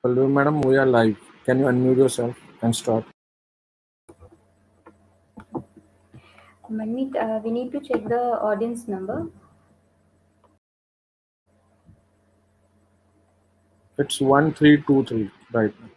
Pallavi madam, we are live. Can you unmute yourself and start? Manmeet, we need to check the audience number. It's 1323 right now.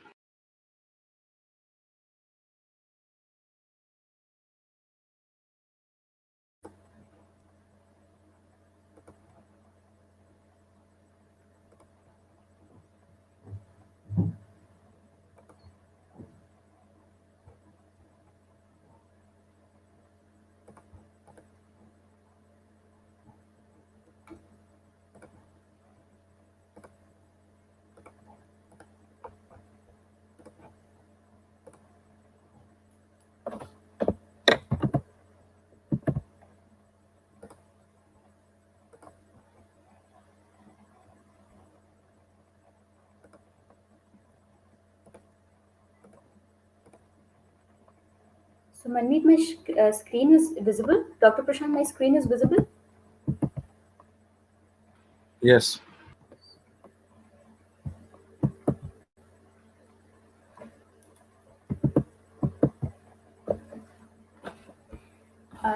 So, Manmeet, my screen is visible. Dr. Prashant, my screen is visible. Yes.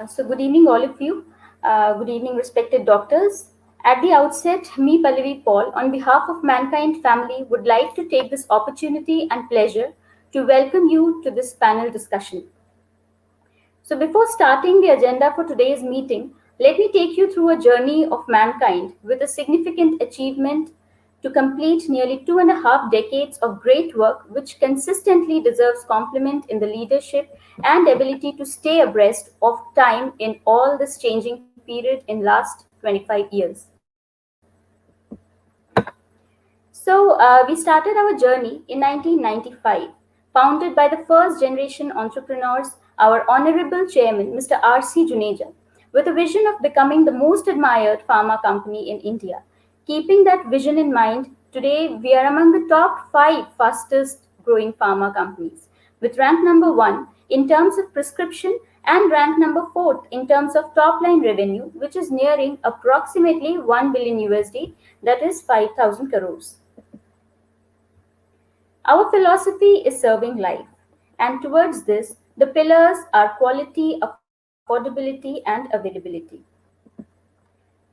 So, good evening, all of you. Good evening, respected doctors. At the outset, me, Pallavi Paul, on behalf of Mankind family, would like to take this opportunity and pleasure to welcome you to this panel discussion. So, before starting the agenda for today's meeting, let me take you through a journey of mankind with a significant achievement to complete nearly 2.5 decades of great work, which consistently deserves compliment in the leadership and ability to stay abreast of time in all this changing period in last 25 years. So, we started our journey in 1995, founded by the first generation entrepreneurs, our Honorable Chairman, Mr. R.C. Juneja, with a vision of becoming the most admired pharma company in India. Keeping that vision in mind, today we are among the top 5 fastest growing pharma companies, with rank number 1 in terms of prescription and rank number 4 in terms of top line revenue, which is nearing approximately 1 billion USD, that is 5,000 crores. Our philosophy is serving life, and towards this, the pillars are quality, affordability, and availability.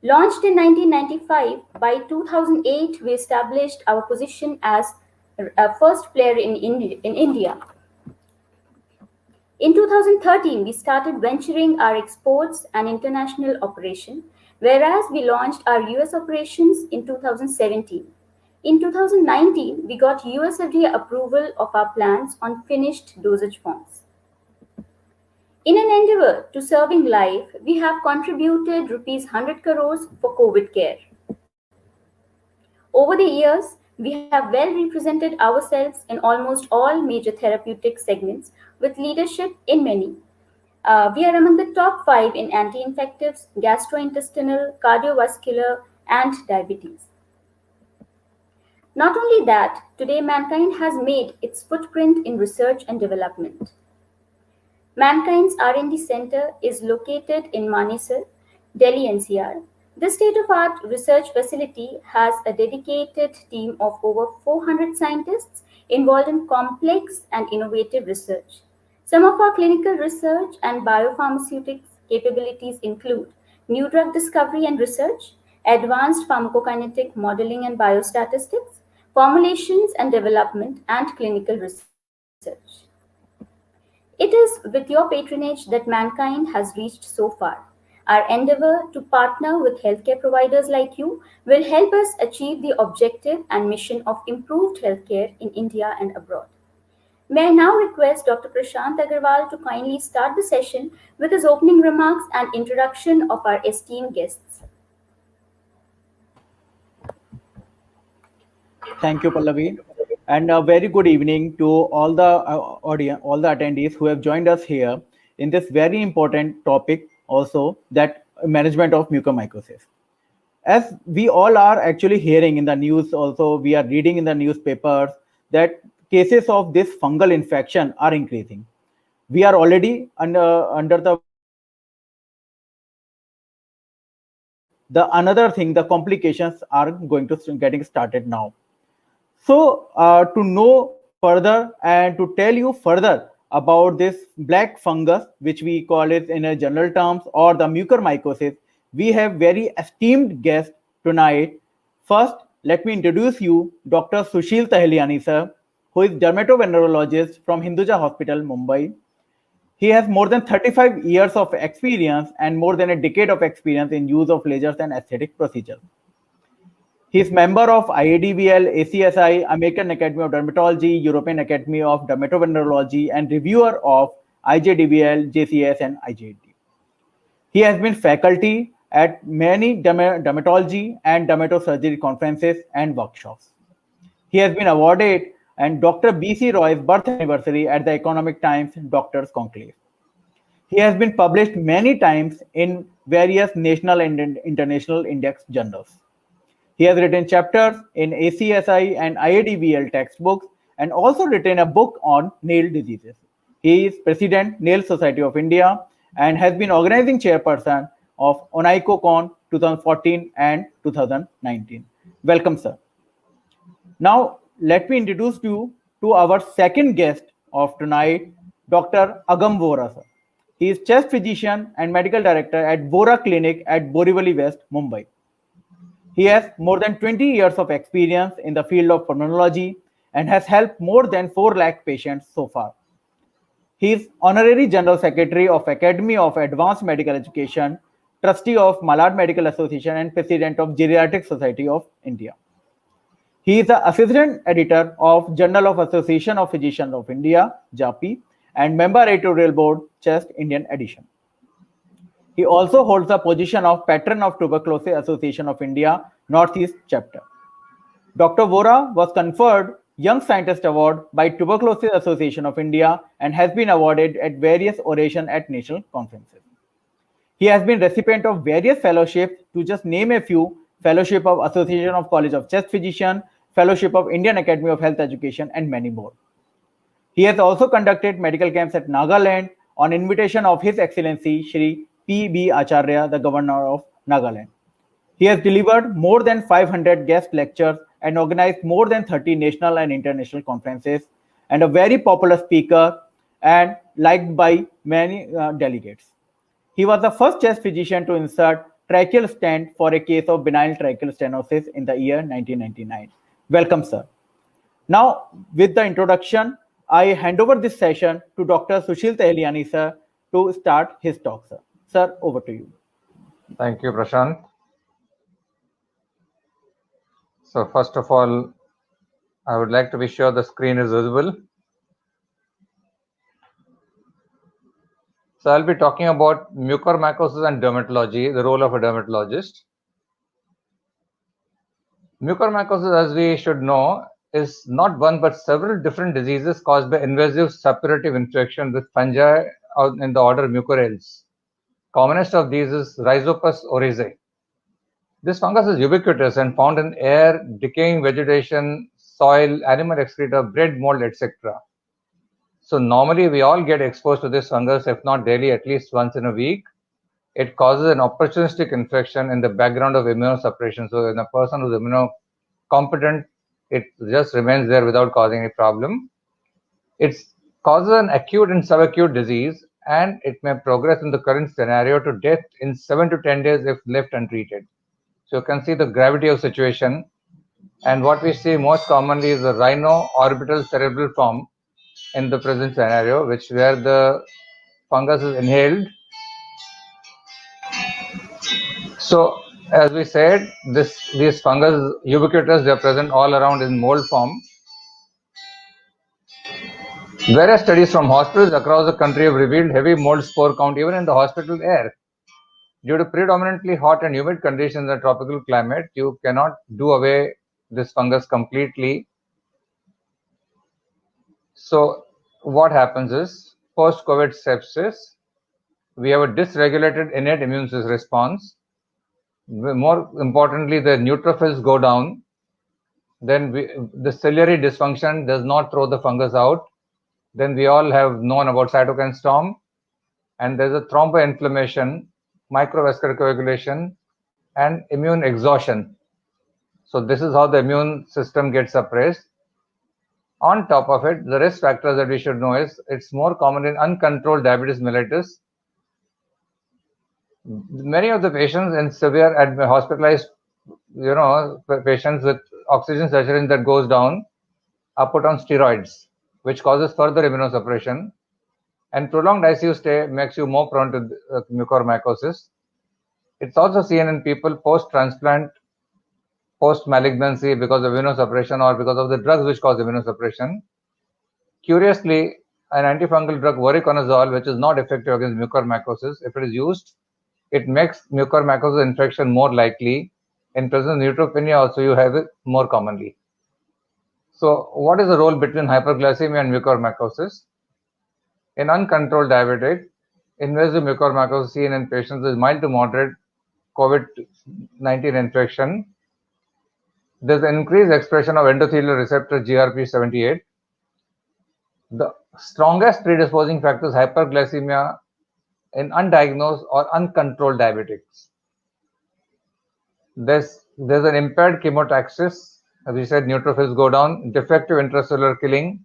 Launched in 1995, by 2008 we established our position as a first player in India. In 2013, we started venturing our exports and international operation, whereas we launched our US operations in 2017. In 2019, we got US FDA approval of our plans on finished dosage forms. In an endeavor to serving life, we have contributed rupees 100 crores for COVID care. Over the years, we have well represented ourselves in almost all major therapeutic segments with leadership in many. We are among the top 5 in anti infectives, gastrointestinal, cardiovascular, and diabetes. Not only that, today mankind has made its footprint in research and development. Mankind's R&D center is located in Manesar, Delhi NCR. This state-of-art research facility has a dedicated team of over 400 scientists involved in complex and innovative research. Some of our clinical research and biopharmaceutics capabilities include new drug discovery and research, advanced pharmacokinetic modeling and biostatistics, formulations and development, and clinical research. It is with your patronage that mankind has reached so far. Our endeavor to partner with healthcare providers like you will help us achieve the objective and mission of improved healthcare in India and abroad. May I now request Dr. Prashant Agarwal to kindly start the session with his opening remarks and introduction of our esteemed guests. Thank you, Pallavi. And a very good evening to all the audience, all the attendees who have joined us here in this very important topic also, that management of mucormycosis. As we all are actually hearing in the news, also we are reading in the newspapers that cases of this fungal infection are increasing. We are already under the another thing, the complications are going to getting started now. So, to know further and to tell you further about this black fungus, which we call it in a general terms, or the mucormycosis, we have very esteemed guest tonight. First, let me introduce you Dr. Sushil Tahiliani, sir, who is dermatovenerologist from Hinduja Hospital, Mumbai. He has more than 35 years of experience and more than a decade of experience in use of lasers and aesthetic procedures. He is member of IADVL, ACSI, American Academy of Dermatology, European Academy of Dermatovenerology, and reviewer of IJDVL, JCS, and IJD. He has been faculty at many dermatology and dermatosurgery conferences and workshops. He has been awarded and Dr. B.C. Roy's birth anniversary at the Economic Times Doctors Conclave. He has been published many times in various national and international index journals. He has written chapters in ACSI and IADVL textbooks and also written a book on nail diseases. He is President, Nail Society of India, and has been organizing chairperson of ONICOCon 2014 and 2019. Welcome, sir. Now, let me introduce you to our second guest of tonight, Dr. Agam Vora, sir. He is chest physician and medical director at Vora Clinic at Borivali West, Mumbai. He has more than 20 years of experience in the field of pulmonology and has helped more than 4 lakh patients so far. He is Honorary General Secretary of Academy of Advanced Medical Education, Trustee of Malad Medical Association, and President of Geriatric Society of India. He is the Assistant Editor of Journal of Association of Physicians of India, JAPI, and Member Editorial Board, Chest Indian Edition. He also holds the position of Patron of Tuberculosis Association of India, Northeast Chapter. Dr. Vora was conferred Young Scientist Award by Tuberculosis Association of India and has been awarded at various orations at national conferences. He has been recipient of various fellowships, to just name a few: Fellowship of Association of College of Chest Physicians, Fellowship of Indian Academy of Health Education, and many more. He has also conducted medical camps at Nagaland on invitation of His Excellency Shri P.B. Acharya, the Governor of Nagaland. He has delivered more than 500 guest lectures and organized more than 30 national and international conferences, and a very popular speaker and liked by many delegates. He was the first chest physician to insert tracheal stent for a case of benign tracheal stenosis in the year 1999. Welcome, sir. Now, with the introduction, I hand over this session to Dr. Sushil Tahiliani, sir, to start his talk, sir. Sir, over to you. Thank you, Prashant. So first of all, I would like to be sure the screen is visible. So I'll be talking about mucormycosis and dermatology, the role of a dermatologist. Mucormycosis, as we should know, is not one but several different diseases caused by invasive suppurative infection with fungi in the order Mucorales. Commonest of these is Rhizopus oryzae. This fungus is ubiquitous and found in air, decaying vegetation, soil, animal excreta, bread, mold, etc. So normally we all get exposed to this fungus, if not daily, at least once in a week. It causes an opportunistic infection in the background of immunosuppression. So in a person who's immunocompetent, it just remains there without causing any problem. It causes an acute and subacute disease, and it may progress in the current scenario to death in 7 to 10 days if left untreated. So you can see the gravity of situation. And what we see most commonly is the rhino-orbital cerebral form in the present scenario, where the fungus is inhaled. So as we said, these fungus ubiquitous, they are present all around in mold form. Various studies from hospitals across the country have revealed heavy mold spore count even in the hospital air. Due to predominantly hot and humid conditions in the tropical climate, you cannot do away this fungus completely. So what happens is, post-COVID sepsis, we have a dysregulated innate immune response. More importantly, the neutrophils go down. Then the ciliary dysfunction does not throw the fungus out. Then we all have known about cytokine storm. And there's a thromboinflammation, microvascular coagulation, and immune exhaustion. So this is how the immune system gets suppressed. On top of it, the risk factors that we should know is it's more common in uncontrolled diabetes mellitus. Many of the patients in severe hospitalized, patients with oxygen saturation that goes down are put on steroids, which causes further immunosuppression. And prolonged ICU stay makes you more prone to mucormycosis. It's also seen in people post-transplant, post-malignancy because of immunosuppression or because of the drugs which cause immunosuppression. Curiously, an antifungal drug, voriconazole, which is not effective against mucormycosis, if it is used, it makes mucormycosis infection more likely. In presence of neutropenia also, you have it more commonly. So what is the role between hyperglycemia and mucormycosis? In uncontrolled diabetic, invasive mucormycosis seen in patients with mild to moderate COVID-19 infection, there's an increased expression of endothelial receptor GRP78. The strongest predisposing factor is hyperglycemia in undiagnosed or uncontrolled diabetics. There's an impaired chemotaxis. As we said, neutrophils go down, defective intracellular killing.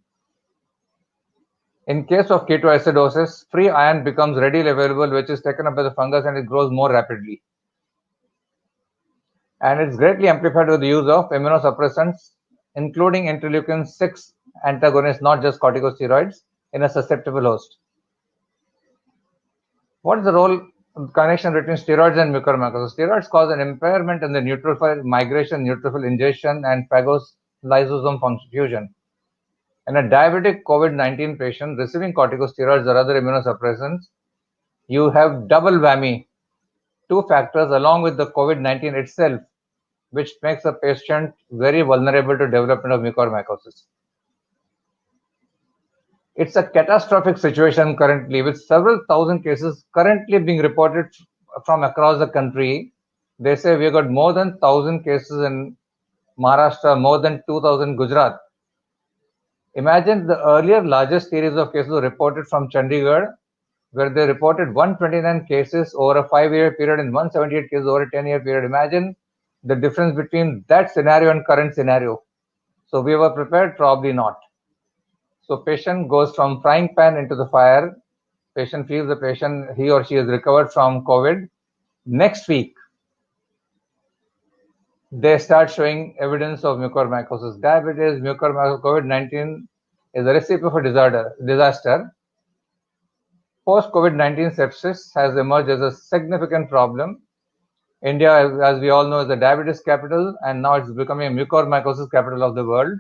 In case of ketoacidosis, free iron becomes readily available, which is taken up by the fungus and it grows more rapidly. And it's greatly amplified with the use of immunosuppressants, including interleukin-6 antagonists, not just corticosteroids, in a susceptible host. What is the connection between steroids and mucormycosis? Steroids cause an impairment in the neutrophil migration, neutrophil ingestion, and phagolysosome function fusion. In a diabetic COVID-19 patient receiving corticosteroids or other immunosuppressants, you have double whammy, two factors along with the COVID-19 itself, which makes the patient very vulnerable to development of mucormycosis. It's a catastrophic situation currently, with several thousand cases currently being reported from across the country. They say we got more than 1,000 cases in Maharashtra, more than 2,000 Gujarat. Imagine the earlier largest series of cases were reported from Chandigarh, where they reported 129 cases over a 5-year period and 178 cases over a 10-year period. Imagine the difference between that scenario and current scenario. So we were prepared? Probably not. So patient goes from frying pan into the fire. Patient feels he or she has recovered from COVID. Next week, they start showing evidence of mucormycosis. Diabetes, mucormycosis, COVID-19 is a recipe for disaster. Post-COVID-19 sepsis has emerged as a significant problem. India, as we all know, is the diabetes capital, and now it's becoming a mucormycosis capital of the world.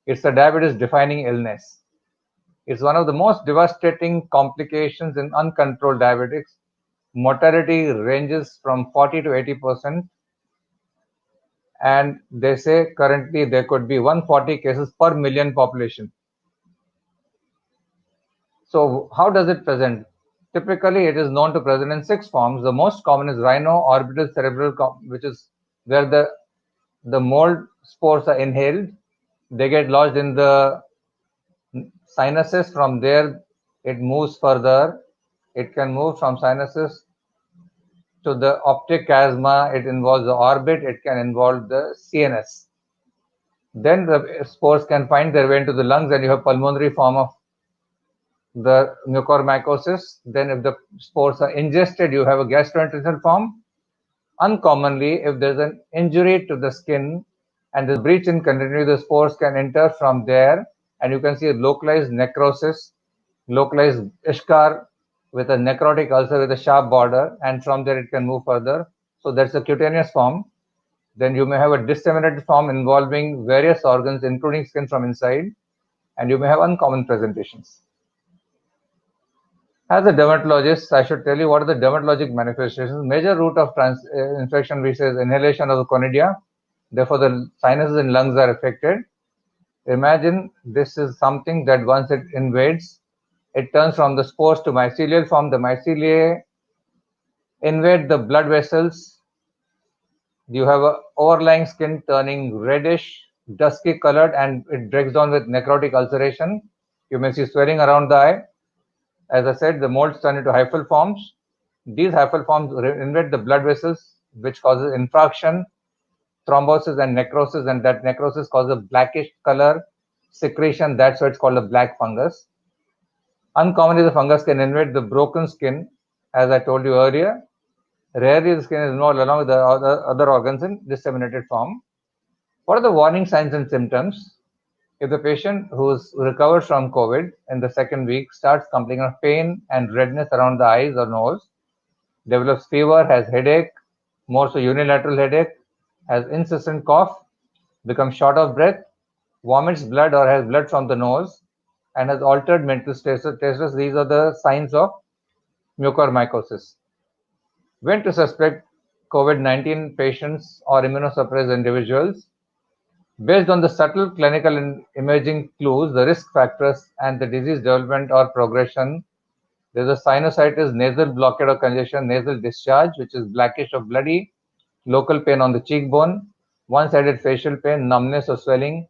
It's a diabetes-defining illness. It's one of the most devastating complications in uncontrolled diabetics. Mortality ranges from 40 to 80%. And they say currently there could be 140 cases per million population. So how does it present? Typically, it is known to present in 6 forms. The most common is rhino-orbital-cerebral, which is where the mold spores are inhaled. They get lodged in the sinuses. From there, it moves further. It can move from sinuses to the optic chiasma. It involves the orbit. It can involve the CNS. Then the spores can find their way into the lungs, and you have pulmonary form of the mucormycosis. Then if the spores are ingested, you have a gastrointestinal form. Uncommonly, if there's an injury to the skin and the breach in continuity, the spores can enter from there, and you can see a localized necrosis, localized eschar with a necrotic ulcer with a sharp border, and from there it can move further. So that's a cutaneous form. Then you may have a disseminated form involving various organs, including skin from inside, and you may have uncommon presentations. As a dermatologist, I should tell you what are the dermatologic manifestations. Major route of infection we say is inhalation of the conidia. Therefore, the sinuses and lungs are affected. Imagine this is something that once it invades, it turns from the spores to mycelial form. The myceliae invade the blood vessels. You have an overlying skin turning reddish, dusky colored, and it breaks down with necrotic ulceration. You may see swelling around the eye. As I said, the molds turn into hyphal forms. These hyphal forms invade the blood vessels, which causes infarction, thrombosis, and necrosis, and that necrosis causes a blackish color. secretion. That's why it's called a black fungus. Uncommonly, the fungus can invade the broken skin, as I told you earlier. Rarely, the skin is involved along with the other organs in disseminated form. What are the warning signs and symptoms? If the patient who's recovered from COVID in the second week starts complaining of pain and redness around the eyes or nose, develops fever, has headache, more so unilateral headache, has incessant cough, becomes short of breath, vomits blood or has blood from the nose, and has altered mental status, these are the signs of mucormycosis. When to suspect COVID-19 patients or immunosuppressed individuals? Based on the subtle clinical and imaging clues, the risk factors, and the disease development or progression, there's a sinusitis, nasal blockade or congestion, nasal discharge, which is blackish or bloody, local pain on the cheekbone, one-sided facial pain, numbness or swelling,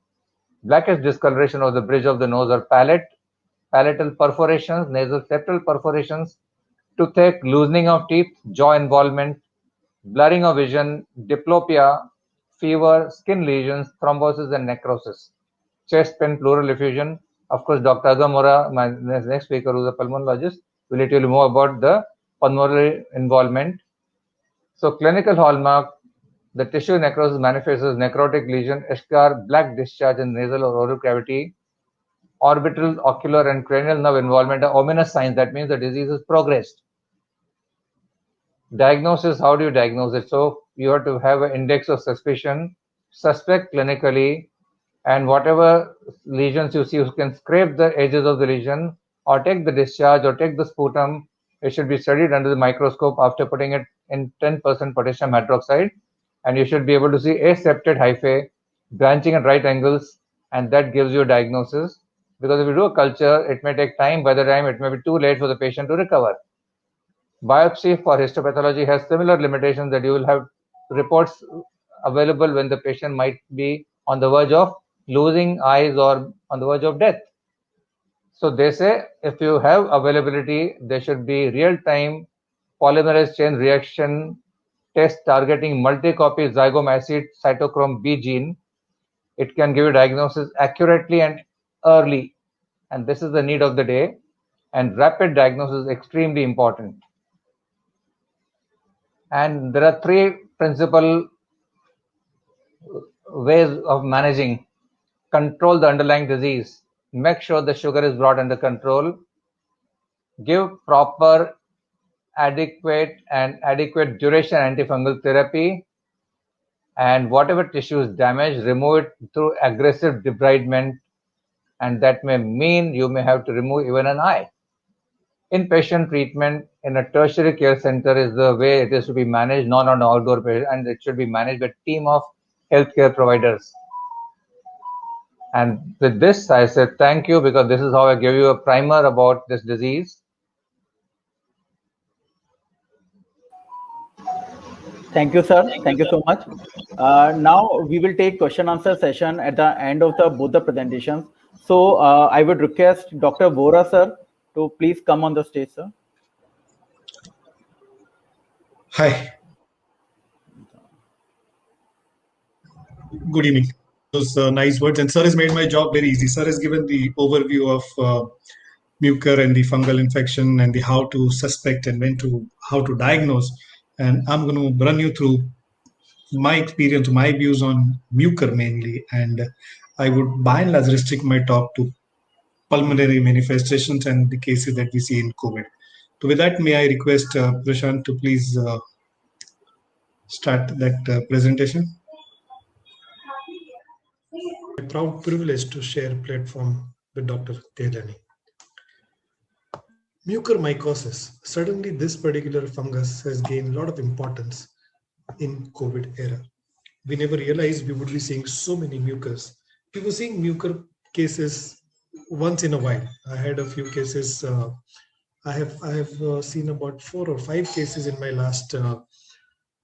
blackish discoloration of the bridge of the nose or palate, palatal perforations, nasal septal perforations, toothache, loosening of teeth, jaw involvement, blurring of vision, diplopia, fever, skin lesions, thrombosis and necrosis, chest pain, pleural effusion. Of course, Dr. Agamora, my next speaker, who's a pulmonologist, will tell you more about the pulmonary involvement. So clinical hallmark, the tissue necrosis manifests as necrotic lesion, eschar, black discharge in nasal or oral cavity, orbital, ocular and cranial nerve involvement are ominous signs. That means the disease has progressed. Diagnosis, how do you diagnose it? So you have to have an index of suspicion, suspect clinically, and whatever lesions you see, you can scrape the edges of the lesion or take the discharge or take the sputum. It should be studied under the microscope after putting it in 10% potassium hydroxide, and you should be able to see aseptate hyphae branching at right angles, and that gives you a diagnosis. Because if you do a culture, it may take time. By the time, it may be too late for the patient to recover. Biopsy for histopathology has similar limitations, that you will have reports available when the patient might be on the verge of losing eyes or on the verge of death. So they say if you have availability, there should be real-time polymerase chain reaction test targeting multi-copy zygome acid cytochrome B gene. It can give you diagnosis accurately and early, and this is the need of the day. And rapid diagnosis is extremely important. And there are three principal ways of managing. Control the underlying disease. Make sure the sugar is brought under control. Give proper, adequate duration antifungal therapy. And whatever tissue is damaged, remove it through aggressive debridement. And that may mean you may have to remove even an eye. Inpatient treatment in a tertiary care center is the way it is to be managed, not on outdoor patient, and it should be managed by a team of healthcare providers. And with this, I said thank you, because this is how I give you a primer about this disease. Thank you, sir. Thank you so much. Now we will take question answer session at the end of both the presentations. So I would request Dr. Vora, sir, to please come on the stage, sir. Hi. Good evening. Those nice words, and sir has made my job very easy. Sir has given the overview of mucor and the fungal infection and the how to suspect and how to diagnose. And I'm going to run you through my experience, my views on mucor mainly, and I would by and large restrict my talk to pulmonary manifestations and the cases that we see in COVID. So with that, may I request Prashant to please start that presentation. A proud privilege to share a platform with Dr. Tehlani. Mucormycosis. Suddenly, this particular fungus has gained a lot of importance in COVID era. We never realized we would be seeing so many mucors. We were seeing mucor cases once in a while. I had a few cases. I have seen about 4 or 5 cases in my last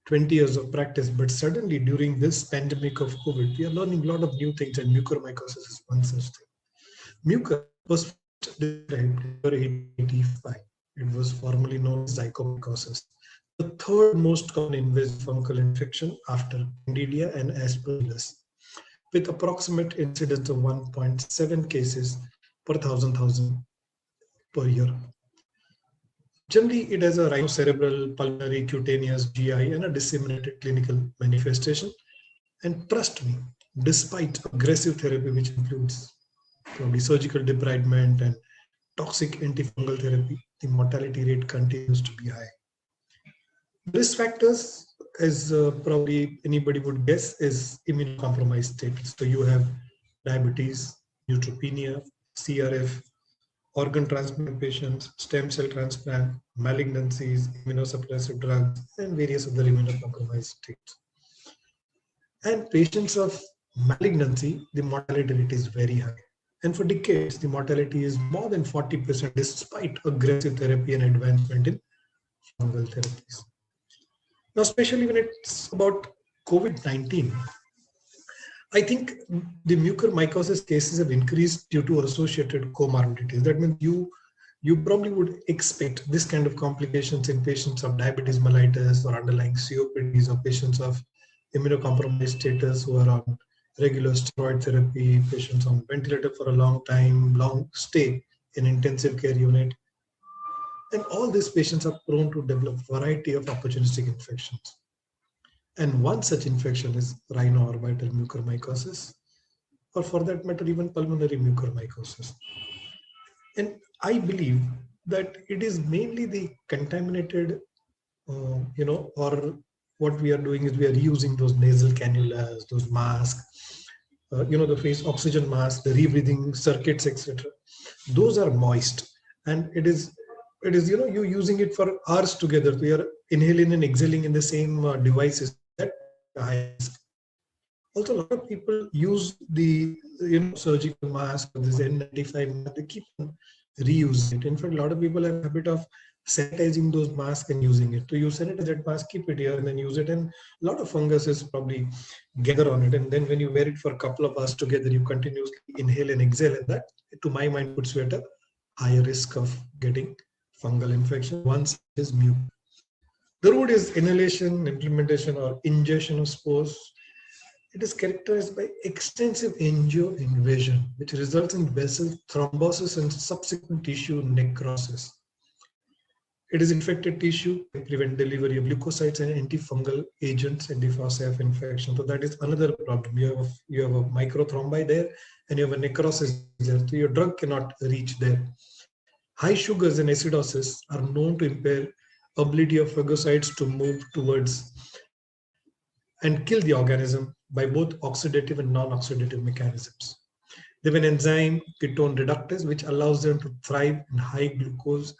20 years of practice. But suddenly, during this pandemic of COVID, we are learning a lot of new things, and mucormycosis is one such thing. Mucor was described in 1885. It was formerly known as zygomycosis, the third most common invasive fungal infection after Candida and Aspergillus. with approximate incidence of 1.7 cases per 1,000 per year. Generally, it has a rhinocerebral, pulmonary, cutaneous, GI, and a disseminated clinical manifestation. And trust me, despite aggressive therapy, which includes probably surgical debridement and toxic antifungal therapy, the mortality rate continues to be high. The risk factors, as probably anybody would guess, is immunocompromised status. So you have diabetes, neutropenia, CRF, organ transplant patients, stem cell transplant, malignancies, immunosuppressive drugs, and various other immunocompromised states. And patients of malignancy, the mortality rate is very high. And for decades, the mortality is more than 40% despite aggressive therapy and advancement in fungal therapies. Now, especially when it's about COVID-19, I think the mucormycosis cases have increased due to associated comorbidities. That means you probably would expect this kind of complications in patients of diabetes mellitus or underlying COPDs, or patients of immunocompromised status who are on regular steroid therapy, patients on ventilator for a long time, long stay in intensive care unit. And all these patients are prone to develop a variety of opportunistic infections. And one such infection is rhinoorbital mucormycosis, or for that matter, even pulmonary mucormycosis. And I believe that it is mainly the contaminated, or what we are doing is we are using those nasal cannulas, those masks, the face oxygen mask, the rebreathing circuits, etc. Those are moist, and it is you're using it for hours together. We are inhaling and exhaling in the same devices. That high risk. Also, a lot of people use the surgical mask, this N95 mask. They keep on reusing it. In fact, a lot of people have a habit of sanitizing those masks and using it. So you sanitize that mask, keep it here, and then use it. And a lot of fungus is probably gather on it. And then when you wear it for a couple of hours together, you continuously inhale and exhale. And that, to my mind, puts you at a higher risk of getting fungal infection. Once is mucus. The route is inhalation, implementation, or ingestion of spores. It is characterized by extensive angioinvasion, which results in vessel thrombosis and subsequent tissue necrosis. It is infected tissue, can prevent delivery of leukocytes and antifungal agents in the foci of infection. So that is another problem. You have a microthrombi there, and you have a necrosis there. So your drug cannot reach there. High sugars and acidosis are known to impair ability of phagocytes to move towards and kill the organism by both oxidative and non-oxidative mechanisms. They have an enzyme, ketone reductase, which allows them to thrive in high glucose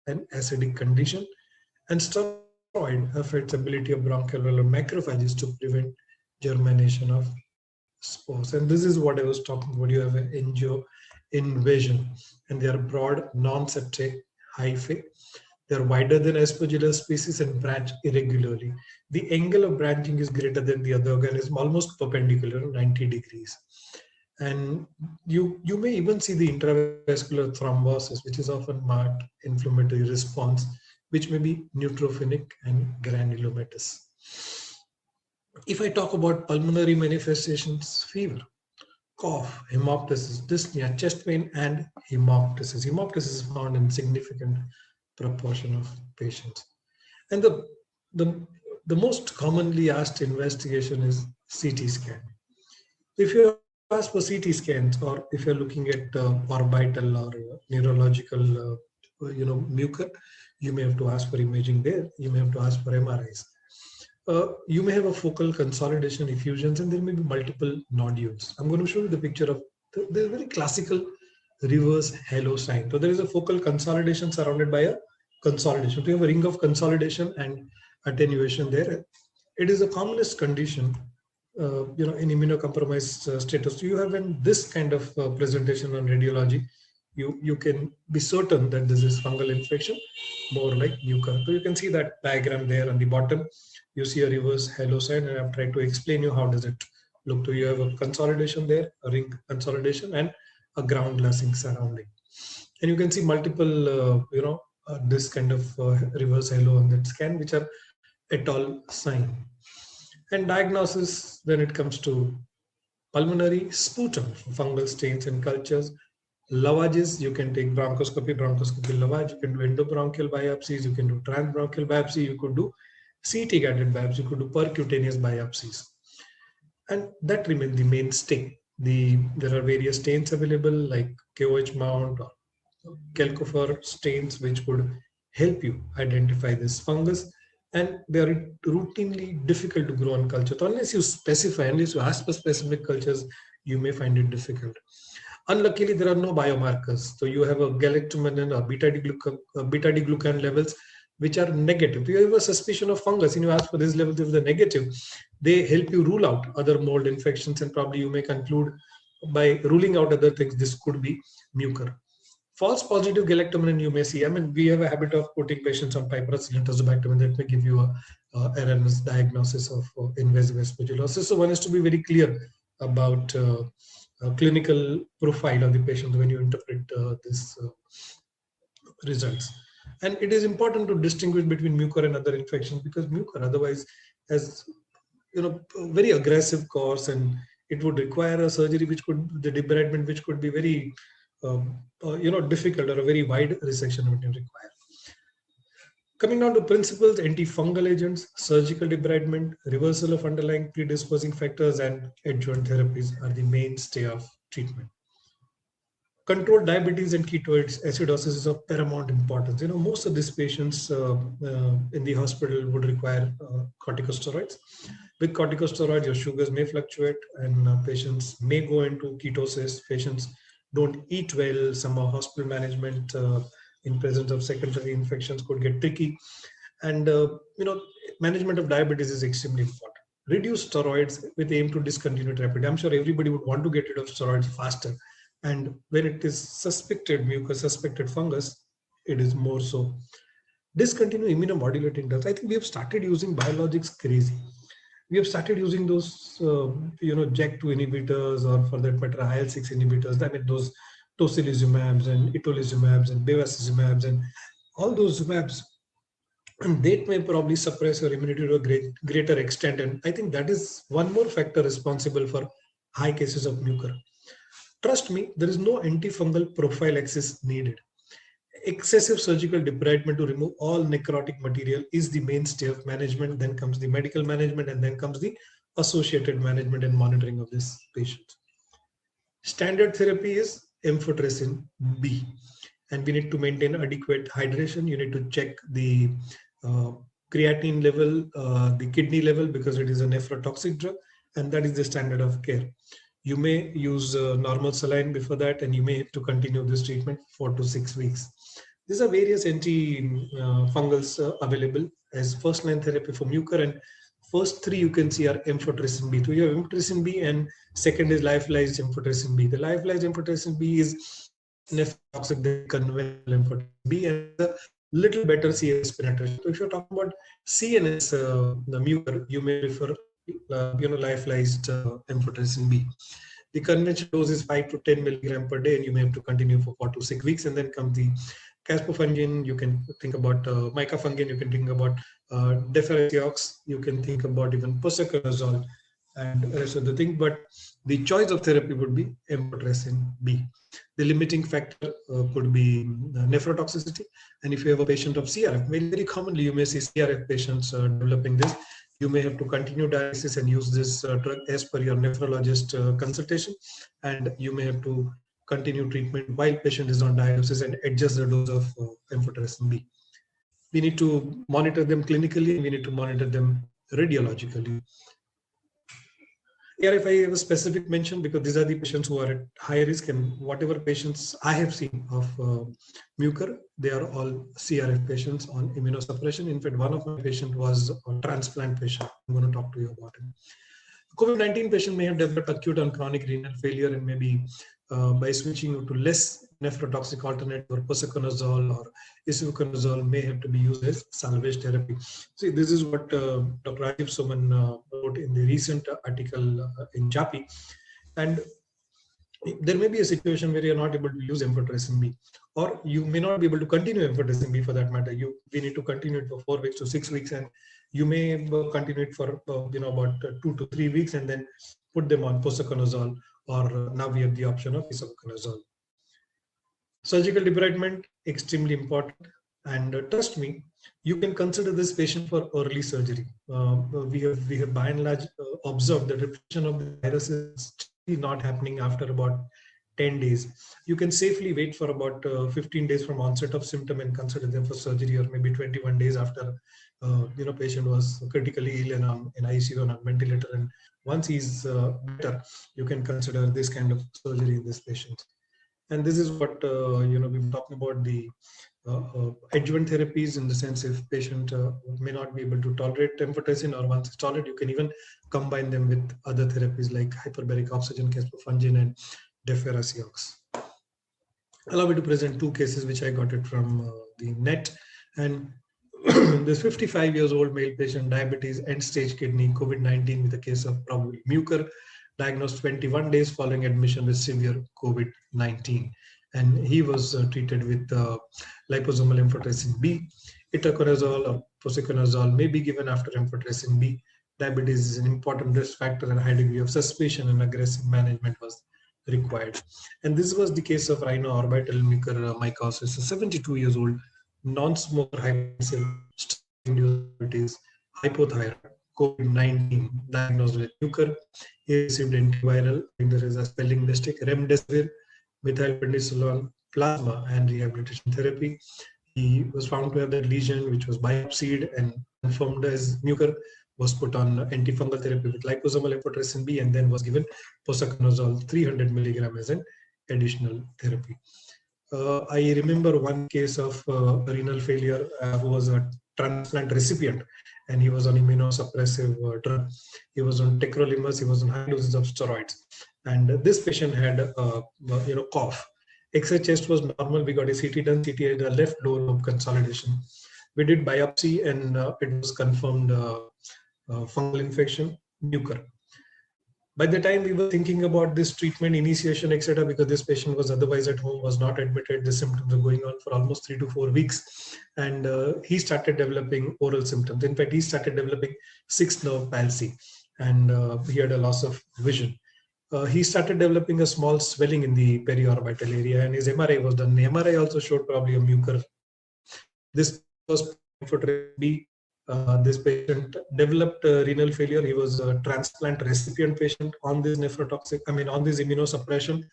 and acidic condition, and steroid affects ability of bronchoalveolar macrophages to prevent germination of spores. And this is what I was talking about. You have an angioinvasion, and they are broad, non-septate hyphae. They are wider than Aspergillus species and branch irregularly. The angle of branching is greater than the other organism, almost perpendicular, 90 degrees. And you may even see the intravascular thrombosis, which is often marked inflammatory response, which may be neutrophilic and granulomatous. If I talk about pulmonary manifestations, fever, cough, hemoptysis, dyspnea, chest pain, and hemoptysis. Hemoptysis is found in significant proportion of patients. And the most commonly asked investigation is CT scan. If you ask for CT scans, or if you're looking at orbital or neurological, mucor, you may have to ask for imaging there. You may have to ask for MRIs. You may have a focal consolidation effusions, and there may be multiple nodules. I'm going to show you the picture of the very classical reverse halo sign. So there is a focal consolidation surrounded by a consolidation. So you have a ring of consolidation and attenuation there. It is the commonest condition, in immunocompromised status. So you have this kind of presentation on radiology, you can be certain that this is fungal infection, more like mucor. So you can see that diagram there on the bottom. You see a reverse halo sign, and I've tried to explain you how does it look. So you have a consolidation there, a ring consolidation, and a ground glassing surrounding. And you can see multiple, this kind of reverse halo on that scan, which are et al. Sign. And diagnosis when it comes to Pulmonary sputum, fungal stains and cultures. Lavages, you can take bronchoscopy, lavage. You can do endobronchial biopsies. You can do transbronchial biopsy. You could do CT guided biopsy. You could do percutaneous biopsies. And that remains the mainstay. There are various stains available like KOH mount or Calcopher stains, which could help you identify this fungus. And they are routinely difficult to grow on culture. So unless you specify, unless you ask for specific cultures, you may find it difficult. Unluckily, there are no biomarkers. So you have a galactomannan or beta-D-glucan levels which are negative. You have a suspicion of fungus and you ask for these levels. If they're negative, they help you rule out other mold infections, and probably you may conclude by ruling out other things, this could be mucor. False positive galactomannan you may see. I mean, we have a habit of putting patients on piperacillin tazobactam, that may give you a erroneous diagnosis of invasive aspergillosis. So one has to be very clear about clinical profile of the patient when you interpret this results. And it is important to distinguish between mucor and other infections, because mucor otherwise has a very aggressive course, and it would require a surgery which could, the debridement which could be very difficult, or a very wide resection would require. Coming down to principles, antifungal agents, surgical debridement, reversal of underlying predisposing factors, and adjuvant therapies are the mainstay of treatment. Controlled diabetes and ketoacidosis is of paramount importance. Most of these patients in the hospital would require corticosteroids. With corticosteroids, your sugars may fluctuate, and patients may go into ketosis. Patients don't eat well. Some hospital management in presence of secondary infections could get tricky. And, management of diabetes is extremely important. Reduce steroids with aim to discontinue therapy. I'm sure everybody would want to get rid of steroids faster. And when it is suspected mucus, suspected fungus, it is more so. Discontinue immunomodulating drugs. I think we have started using biologics crazy. We have started using those, JAK2 inhibitors, or for that matter, IL-6 inhibitors. I mean, those tocilizumabs and itolizumabs and bevacizumabs and all those zumabs. And that may probably suppress your immunity to a greater extent. And I think that is one more factor responsible for high cases of mucor. Trust me, there is no antifungal prophylaxis needed. Excessive surgical debridement to remove all necrotic material is the mainstay of management. Then comes the medical management, and then comes the associated management and monitoring of this patient. Standard therapy is amphotericin B, and we need to maintain adequate hydration. You need to check the creatinine level, the kidney level, because it is a nephrotoxic drug, and that is the standard of care. You may use normal saline before that, and you may have to continue this treatment 4 to 6 weeks. These are various antifungals available as first-line therapy for mucor, and first three you can see are amphotericin B. So you have amphotericin B, and second is lyophilized amphotericin B. The lyophilized amphotericin B is nephrotoxic than conventional amphotericin B, and a little better CNS penetration. So if you're talking about CNS the mucor, you may refer lyophilized amphotericin B. The conventional dose is 5 to 10 milligram per day, and you may have to continue for 4 to 6 weeks. And then comes the caspofungin. You can think about micafungin. You can think about deferesiox. You can think about even posaconazole and the rest of the thing. But the choice of therapy would be amphotericin B. The limiting factor could be nephrotoxicity. And if you have a patient of CRF, very, very commonly you may see CRF patients developing this. You may have to continue dialysis and use this drug as per your nephrologist consultation, and you may have to continue treatment while patient is on dialysis and adjust the dose of amphotericin B. We need to monitor them clinically, and we need to monitor them radiologically. Here, if I have a specific mention, because these are the patients who are at high risk, and whatever patients I have seen of mucor, they are all CRF patients on immunosuppression. In fact, one of my patients was a transplant patient. I'm going to talk to you about it. COVID-19 patient may have developed acute and chronic renal failure, and maybe by switching to less nephrotoxic alternate or posaconazole or isavuconazole may have to be used as salvage therapy. See, this is what Dr. Rajiv Suman wrote in the recent article in JAPI. And there may be a situation where you're not able to use amphotericin B, or you may not be able to continue amphotericin B for that matter. We need to continue it for 4 weeks to 6 weeks, and you may continue it for about 2 to 3 weeks, and then put them on posaconazole, or now we have the option of isavuconazole. Surgical debridement, extremely important. And trust me, you can consider this patient for early surgery. We have by and large observed that repression of the virus is not happening after about 10 days. You can safely wait for about 15 days from onset of symptom and consider them for surgery, or maybe 21 days after patient was critically ill and in ICU and on ventilator. And once he's better, you can consider this kind of surgery in this patient. And this is what we've been talking about, the adjuvant therapies, in the sense if patient may not be able to tolerate amphotericin, or once it's tolerant, you can even combine them with other therapies like hyperbaric oxygen, caspofungin, and deferraciox. Allow me to present two cases which I got it from the net. And this 55 years old male patient, diabetes, end-stage kidney, COVID-19 with a case of probably mucor, diagnosed 21 days following admission with severe COVID-19. And he was treated with liposomal amphotericin B. Itraconazole or posaconazole may be given after amphotericin B. Diabetes is an important risk factor, and a high degree of suspicion and aggressive management was required. And this was the case of rhinoorbital mucormycosis, a 72 years old non-smoker, hypertensive, diabetes, hypothyroid, COVID-19, diagnosed with mucor. He received antiviral, and there is a spelling mistake, remdesivir, methylprednisolone, plasma, and rehabilitation therapy. He was found to have that lesion, which was biopsied and confirmed as mucor, was put on antifungal therapy with liposomal amphotericin B, and then was given posaconazole 300 milligram as an additional therapy. I remember one case of renal failure who was a transplant recipient, and he was on immunosuppressive drug. He was on tacrolimus, he was on high doses of steroids. And this patient had cough. X-ray chest was normal. We got a CT done. CT had a left lower lobe consolidation. We did biopsy, and it was confirmed fungal infection, mucor. By the time we were thinking about this treatment initiation, etc., because this patient was otherwise at home, was not admitted, the symptoms were going on for almost 3 to 4 weeks, and he started developing oral symptoms. In fact, he started developing sixth nerve palsy, and he had a loss of vision. He started developing a small swelling in the periorbital area, and his MRI was done. The MRI also showed probably a mucor. This was B. This patient developed renal failure. He was a transplant recipient patient on this nephrotoxic, on this immunosuppression.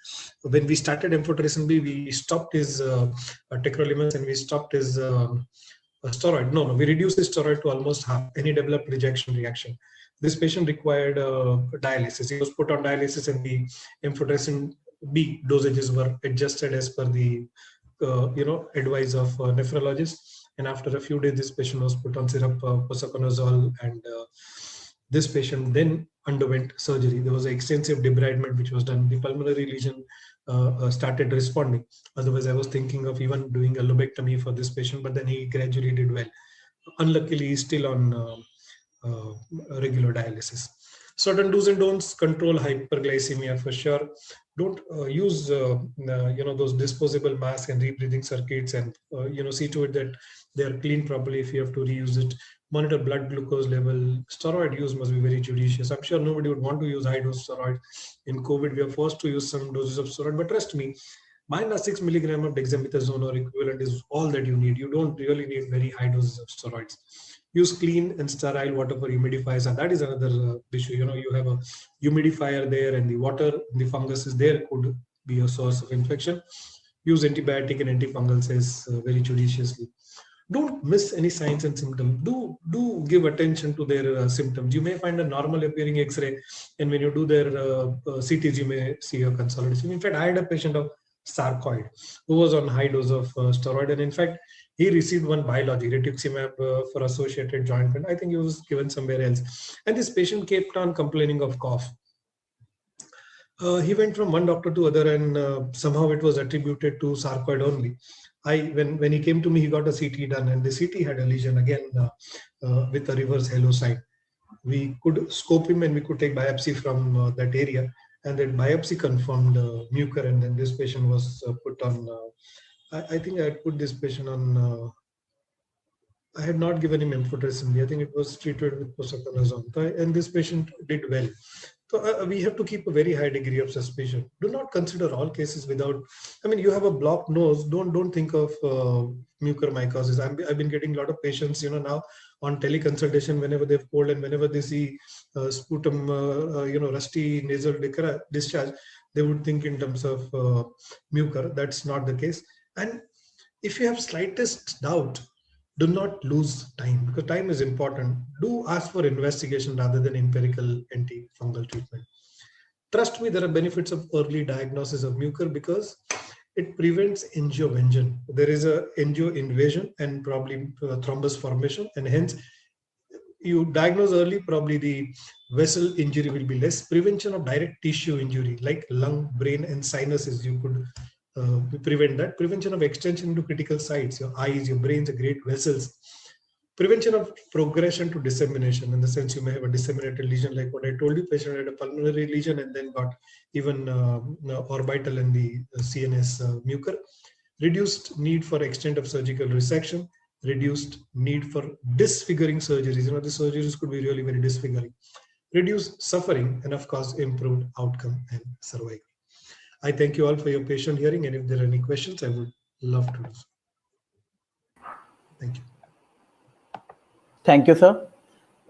When we started amphotericin B, we stopped his tacrolimus, and we stopped his steroid. No, we reduced his steroid to almost half, and he developed rejection reaction. This patient required dialysis. He was put on dialysis, and the amphotericin B dosages were adjusted as per the advice of nephrologists. And after a few days, this patient was put on syrup, posaconazole, and this patient then underwent surgery. There was an extensive debridement which was done. The pulmonary lesion started responding. Otherwise, I was thinking of even doing a lobectomy for this patient, but then he gradually did well. Unluckily, he's still on regular dialysis. Certain do's and don'ts: control hyperglycemia for sure. Don't use those disposable masks and rebreathing circuits, and see to it that they are cleaned properly if you have to reuse it. Monitor blood glucose level. Steroid use must be very judicious. I'm sure nobody would want to use high dose steroid. In COVID, we are forced to use some doses of steroid, but trust me, -6 milligram of dexamethasone or equivalent is all that you need. You don't really need very high doses of steroids. Use clean and sterile water for humidifiers, and that is another issue. You have a humidifier there, and the water, the fungus is there, could be a source of infection. Use antibiotic and antifungals very judiciously. Don't miss any signs and symptoms. Do give attention to their symptoms. You may find a normal appearing X-ray, and when you do their CTs, you may see a consolidation. In fact, I had a patient of sarcoid who was on high dose of steroid, and in fact, he received one biology, rituximab, for associated joint pain. I think it was given somewhere else. And this patient kept on complaining of cough. He went from one doctor to other, and somehow it was attributed to sarcoid only. When he came to me, he got a CT done, and the CT had a lesion again with a reverse halo sign. We could scope him, and we could take biopsy from that area, and that biopsy confirmed mucor, and then this patient was put on. I think I had put this patient on. I had not given him amphotericin B. I think it was treated with posaconazole, and this patient did well. So we have to keep a very high degree of suspicion. Do not consider all cases without. I mean, you have a blocked nose. Don't think of mucormycosis. I've been getting a lot of patients, now on teleconsultation whenever they've cold and whenever they see sputum, rusty nasal discharge, they would think in terms of mucor. That's not the case. And if you have slightest doubt, do not lose time, because time is important. Do ask for investigation rather than empirical antifungal treatment. Trust me, there are benefits of early diagnosis of mucor because it prevents angiovention. There is a angioinvasion and probably thrombus formation, and hence you diagnose early, probably the vessel injury will be less. Prevention of direct tissue injury like lung, brain, and sinuses, you could prevent that. Prevention of extension into critical sites, your eyes, your brains, your great vessels. Prevention of progression to dissemination, in the sense you may have a disseminated lesion, like what I told you, patient had a pulmonary lesion and then got even orbital and the CNS mucor. Reduced need for extent of surgical resection, reduced need for disfiguring surgeries. The surgeries could be really very disfiguring. Reduced suffering, and of course, improved outcome and survival. I thank you all for your patient hearing, and if there are any questions, I would love to do so. Thank you. Thank you, sir.